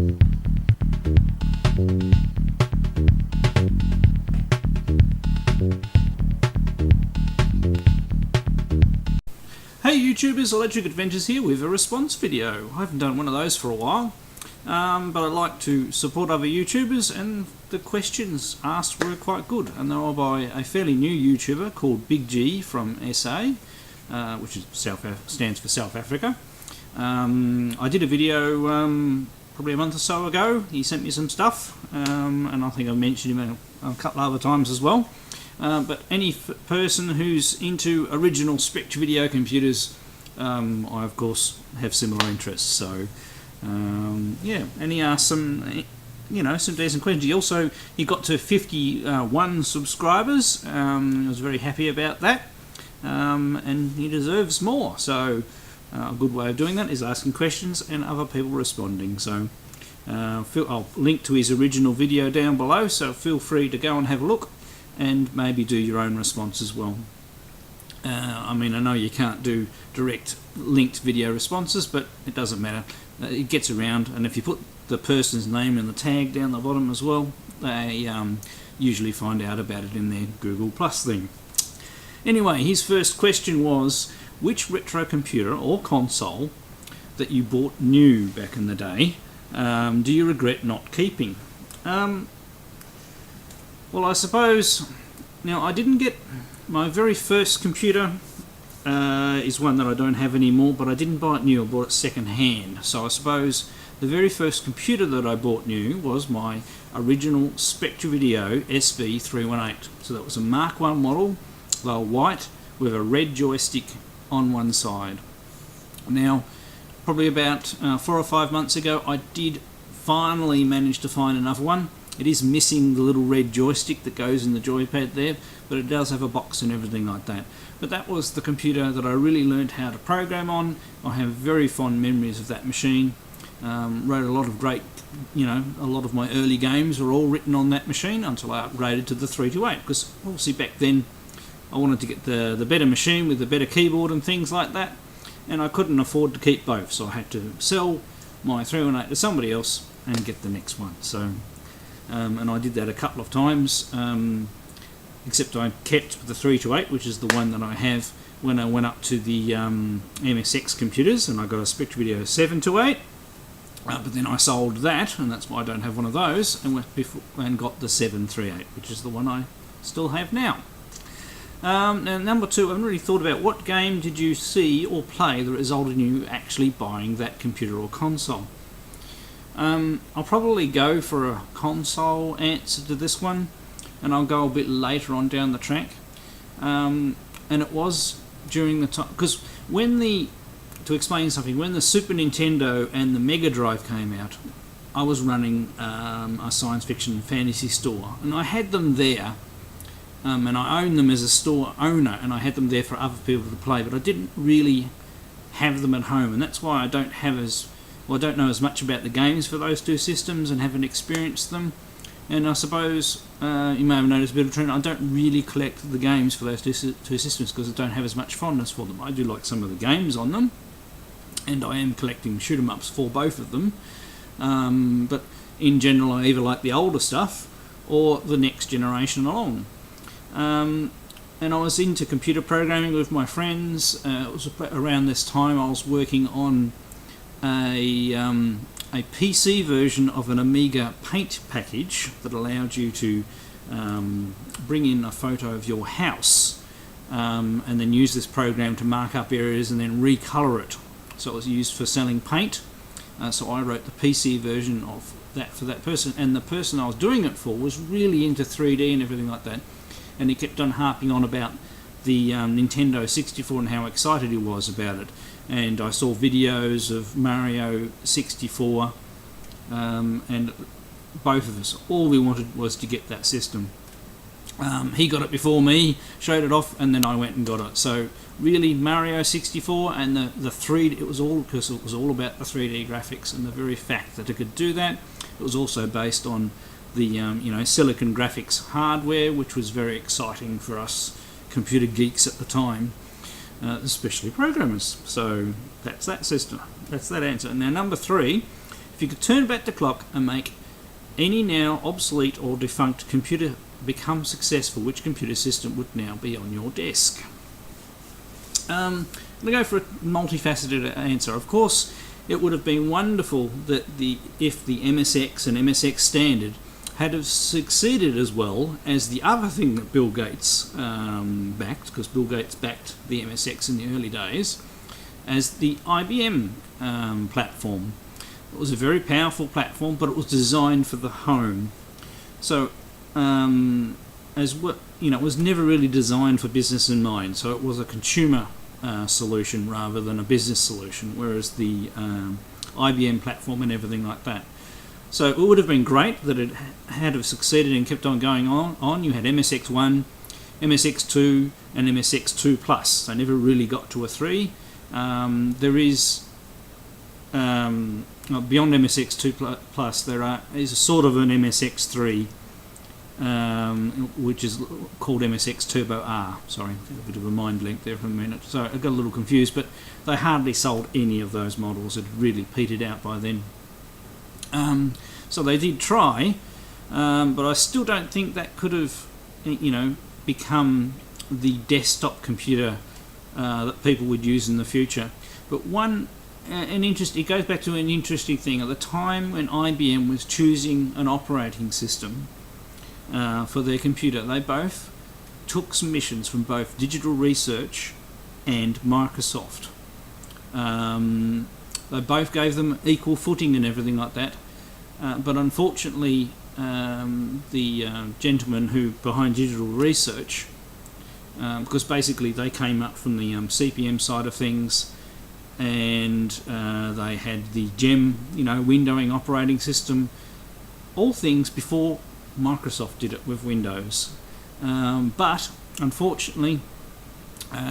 Hey YouTubers, Electric Adventures here with a response video. I haven't done one of those for a while, but I like to support other YouTubers, and the questions asked were quite good, and they were by a fairly new YouTuber called Big G from SA, which is stands for South Africa. I did a video probably a month or so ago. He sent me some stuff, and I think I mentioned him a couple other times as well. But any person who's into original Spectre video computers, I of course have similar interests. So yeah, and he asked some, some decent questions. He got to 51 subscribers. I was very happy about that, and he deserves more. So a good way of doing that is asking questions and other people responding. So I'll link to his original video down below. So feel free to go and have a look, and maybe do your own response as well. I mean, I know you can't do direct linked video responses, but it doesn't matter. It gets around, and if you put the person's name in the tag down the bottom as well, they usually find out about it in their Google Plus thing. Anyway, his first question was, which retro computer or console that you bought new back in the day do you regret not keeping? Well, I suppose, now I didn't get, my very first computer is one that I don't have anymore, but I didn't buy it new, I bought it second hand. So I suppose the very first computer that I bought new was my original Spectre Video SV318. So that was a Mark I model, they were white with a red joystick on one side. Now, probably about 4 or 5 months ago, I did finally manage to find another one. It is missing the little red joystick that goes in the joypad there, but it does have a box and everything like that. But that was the computer that I really learned how to program on. I have very fond memories of that machine. Wrote a lot of great, a lot of my early games were all written on that machine until I upgraded to the 328, because obviously back then I wanted to get the better machine with the better keyboard and things like that, and I couldn't afford to keep both, so I had to sell my 318 to somebody else and get the next one. So and I did that a couple of times, except I kept the 328, which is the one that I have when I went up to the MSX computers, and I got a Spectre Video 728, but then I sold that, and that's why I don't have one of those, and got the 738, which is the one I still have now. Now, number two, I haven't really thought about what game did you see or play that resulted in you actually buying that computer or console. I'll probably go for a console answer to this one, and I'll go a bit later on down the track. And it was during the time, because to explain something, when the Super Nintendo and the Mega Drive came out, I was running a science fiction and fantasy store, and I had them there, and I owned them as a store owner, and I had them there for other people to play, but I didn't really have them at home, and that's why I don't know as much about the games for those two systems and haven't experienced them. And I suppose you may have noticed a bit of a trend. I don't really collect the games for those two systems because I don't have as much fondness for them. I do like some of the games on them, and I am collecting shoot 'em ups for both of them. But in general, I either like the older stuff or the next generation along. And I was into computer programming with my friends. It was around this time I was working on a PC version of an Amiga paint package that allowed you to bring in a photo of your house and then use this program to mark up areas and then recolor it. So it was used for selling paint. So I wrote the PC version of that for that person, and the person I was doing it for was really into 3D and everything like that, and he kept on harping on about the Nintendo 64 and how excited he was about it. And I saw videos of Mario 64, and both of us, all we wanted was to get that system. He got it before me, showed it off, and then I went and got it. So really, Mario 64 and the 3D, it was all about the 3D graphics and the very fact that it could do that. It was also based on the Silicon Graphics hardware, which was very exciting for us computer geeks at the time, especially programmers. So that's that system. That's that answer. Now number three, if if you could turn back the clock and make any now obsolete or defunct computer become successful, which computer system would now be on your desk? I'm going to go for a multifaceted answer. Of course, it would have been wonderful that if the MSX and MSX Standard had have succeeded as well as the other thing that Bill Gates backed, because Bill Gates backed the MSX in the early days, as the IBM platform. It was a very powerful platform, but it was designed for the home. So, it was never really designed for business in mind. So it was a consumer solution rather than a business solution. Whereas the IBM platform and everything like that. So it would have been great that it had have succeeded and kept on going on. You had MSX1, MSX2, and MSX2 Plus. They never really got to a 3. There is beyond MSX2 Plus, there is a sort of an MSX3, which is called MSX Turbo R. Sorry, a bit of a mind link there for a minute. So I got a little confused, but they hardly sold any of those models. It really petered out by then. So they did try, but I still don't think that could have, become the desktop computer that people would use in the future. But it goes back to an interesting thing. At the time when IBM was choosing an operating system for their computer, they both took submissions from both Digital Research and Microsoft. They both gave them equal footing and everything like that. But unfortunately, the gentleman who behind Digital Research, because basically they came up from the CPM side of things, and they had the GEM, windowing operating system, all things before Microsoft did it with Windows. But unfortunately,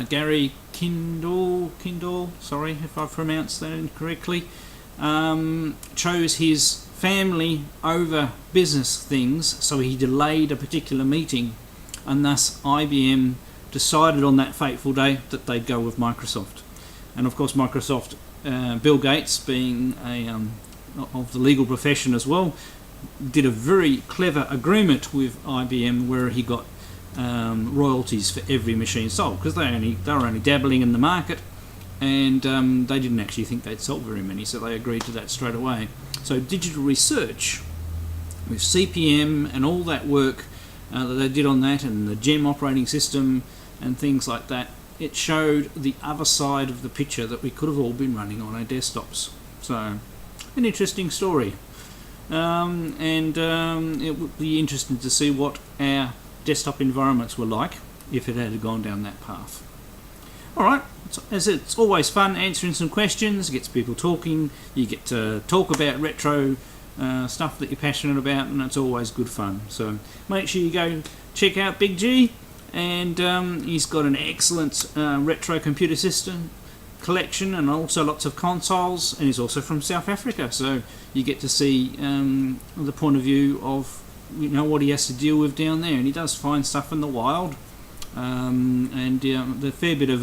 Gary Kindle, sorry if I've pronounced that incorrectly, chose his family over business things, so he delayed a particular meeting, and thus IBM decided on that fateful day that they'd go with Microsoft. And of course Microsoft, Bill Gates being of the legal profession as well, did a very clever agreement with IBM where he got royalties for every machine sold, because they were only dabbling in the market, and they didn't actually think they'd sold very many, so they agreed to that straight away. So Digital Research, with CPM and all that work that they did on that, and the GEM operating system and things like that, it showed the other side of the picture that we could have all been running on our desktops. So, an interesting story. It would be interesting to see what our desktop environments were like if it had gone down that path. Alright, it's always fun answering some questions, it gets people talking, you get to talk about retro stuff that you're passionate about, and it's always good fun. So make sure you go check out Big G, and he's got an excellent retro computer system collection and also lots of consoles, and he's also from South Africa, so you get to see the point of view of what he has to deal with down there, and he does find stuff in the wild, and the fair bit of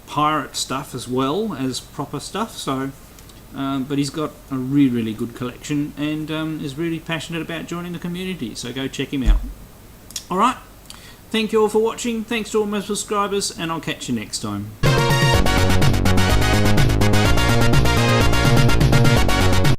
pirate stuff as well as proper stuff. So but he's got a really good collection, and is really passionate about joining the community, so go check him out. Alright, thank you all for watching, thanks to all my subscribers, and I'll catch you next time.